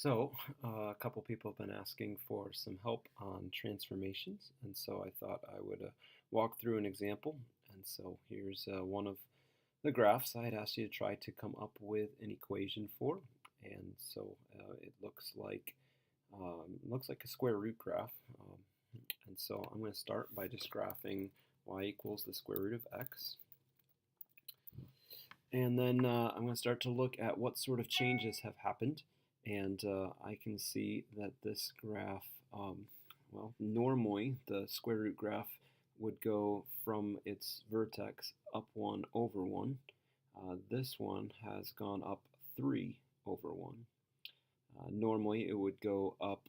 A couple people have been asking for some help on transformations, and so I thought I would walk through an example. And so here's one of the graphs I had asked you to try to come up with an equation for. And so it looks like a square root graph. And so I'm going to start by just graphing y equals the square root of x. And then I'm going to start to look at what sort of changes have happened. And I can see that this graph, well, normally the square root graph would go from its vertex up 1 over 1. This one has gone up 3 over 1. Normally it would go up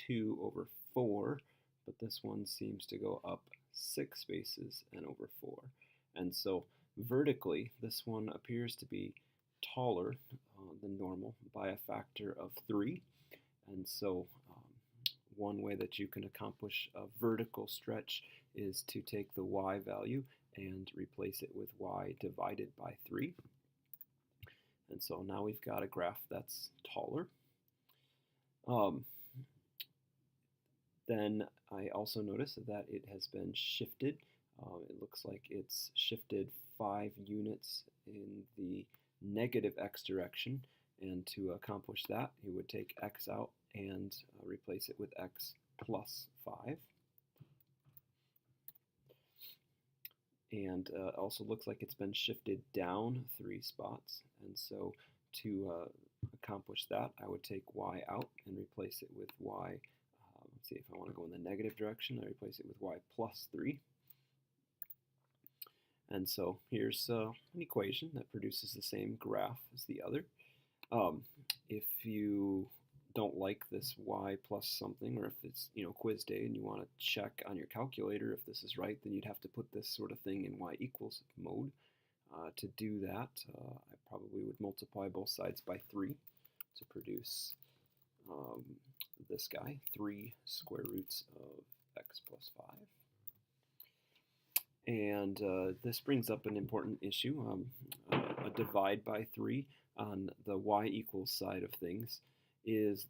2 over 4, but this one seems to go up 6 spaces and over 4. And so vertically, this one appears to be taller than normal by a factor of 3. And so one way that you can accomplish a vertical stretch is to take the y value and replace it with y divided by 3. And so now we've got a graph that's taller. Then I also notice that it has been shifted. It looks like it's shifted 5 units in the negative x direction, and to accomplish that you would take x out and replace it with x plus 5. And also looks like it's been shifted down 3 spots, and so to accomplish that I would take y out and replace it with y. Let's see, if I want to go in the negative direction, I replace it with y plus 3. And so here's an equation that produces the same graph as the other. If you don't like this y plus something, or if it's quiz day and you want to check on your calculator if this is right, then you'd have to put this sort of thing in y equals mode. To do that, I probably would multiply both sides by 3 to produce this guy, 3 square roots of x plus 5. And this brings up an important issue. A divide by 3 on the y equals side of things is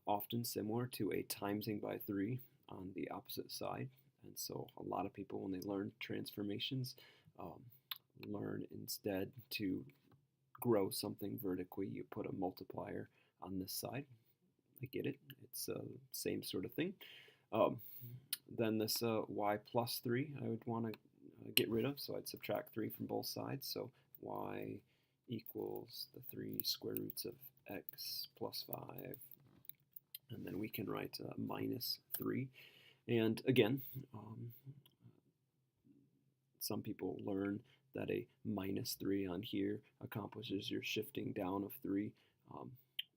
often similar to a timesing by 3 on the opposite side. And so a lot of people, when they learn transformations, learn instead to grow something vertically. You put a multiplier on this side. I get it. It's the same sort of thing. Then this y plus 3 I would want to get rid of, so I'd subtract 3 from both sides. So y equals the 3 square roots of x plus 5. And then we can write minus 3. And again, some people learn that a minus 3 on here accomplishes your shifting down of 3.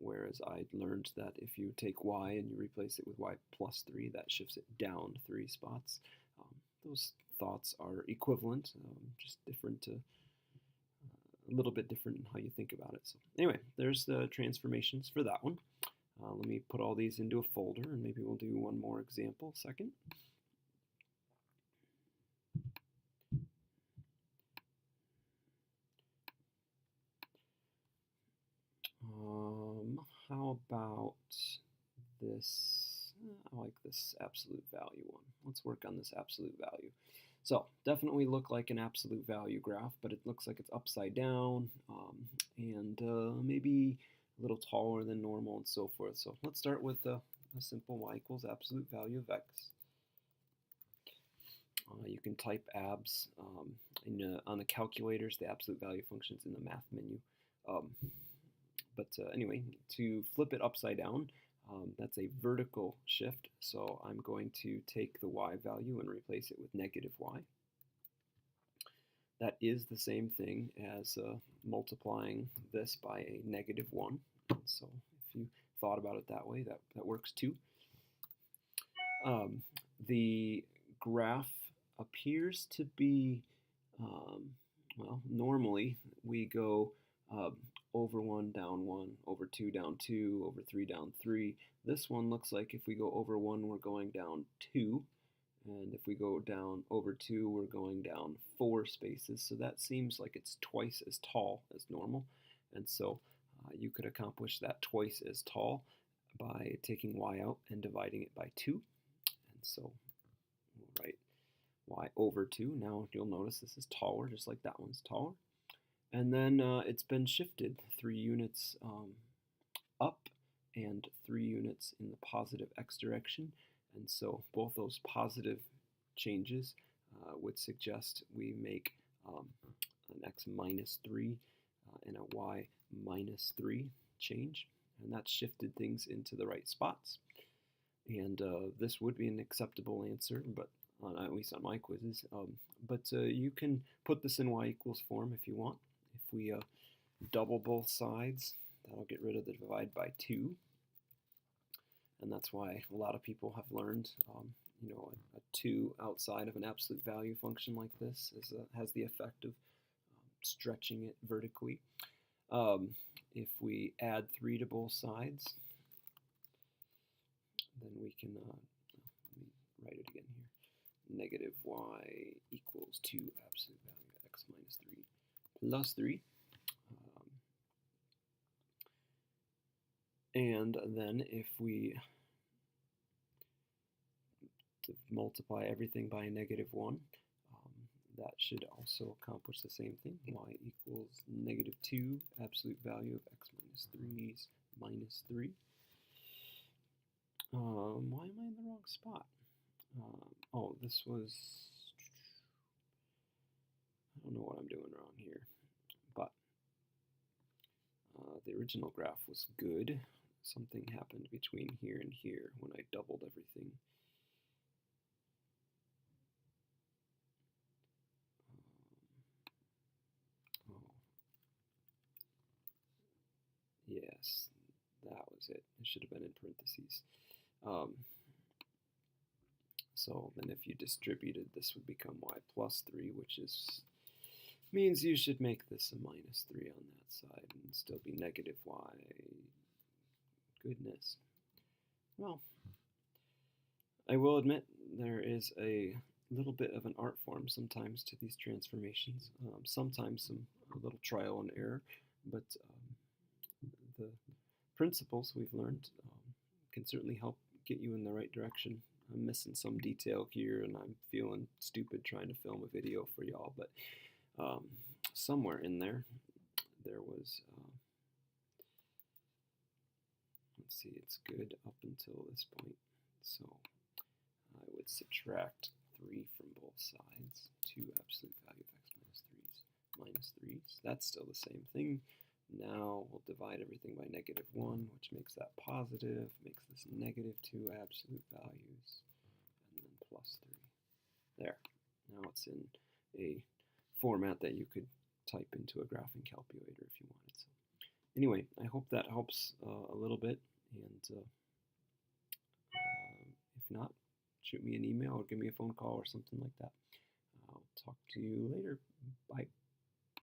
Whereas I learned that if you take y and you replace it with y plus 3, that shifts it down 3 spots. Those thoughts are equivalent, just different to a little bit different in how you think about it. So anyway, there's the transformations for that one. Let me put all these into a folder, and maybe we'll do one more example second. How about this? I like this absolute value one. Let's work on this absolute value. So definitely look like an absolute value graph, but it looks like it's upside down and maybe a little taller than normal and so forth. So let's start with a simple y equals absolute value of x. You can type abs on the calculators. The absolute value function's in the math menu. But anyway, to flip it upside down, that's a vertical shift, so I'm going to take the y value and replace it with negative y. That is the same thing as multiplying this by a negative 1. So if you thought about it that way, that works too. The graph appears to be, well, normally we go over 1, down 1, over 2, down 2, over 3, down 3. This one looks like if we go over 1, we're going down 2. And if we go down over 2, we're going down 4 spaces. So that seems like it's twice as tall as normal. And so You could accomplish that twice as tall by taking y out and dividing it by 2. And so we'll write y over 2. Now you'll notice this is taller, just like that one's taller. And then it's been shifted 3 units up and 3 units in the positive x direction. And so both those positive changes would suggest we make an x minus 3 and a y minus 3 change. And that's shifted things into the right spots. And this would be an acceptable answer, but at least on my quizzes. But you can put this in y equals form if you want. If we double both sides, that'll get rid of the divide by 2. And that's why a lot of people have learned, a 2 outside of an absolute value function like this has the effect of stretching it vertically. If we add 3 to both sides, then we can, let me write it again here, negative y equals 2 absolute value of x minus 3 plus 3. And then if we multiply everything by a negative 1, that should also accomplish the same thing. Y equals negative 2 absolute value of x minus 3's minus 3. Why am I in the wrong spot? Oh, this was, I don't know what I'm doing wrong here, but the original graph was good. Something happened between here and here when I doubled everything. Yes, that was it. It should have been in parentheses. So then if you distributed, this would become y plus 3, which means you should make this a minus 3 on that side and still be negative y. Goodness. Well, I will admit there is a little bit of an art form sometimes to these transformations. Sometimes a little trial and error, but the principles we've learned can certainly help get you in the right direction. I'm missing some detail here, and I'm feeling stupid trying to film a video for y'all, but somewhere in there was, let's see, it's good up until this point. So I would subtract 3 from both sides, 2 absolute value of x minus 3's. That's still the same thing. Now we'll divide everything by negative 1, which makes that positive, makes this negative 2 absolute values, and then plus 3. There. Now it's in a format that you could type into a graphing calculator if you wanted. So anyway, I hope that helps a little bit, and if not, shoot me an email or give me a phone call or something like that. I'll talk to you later. Bye.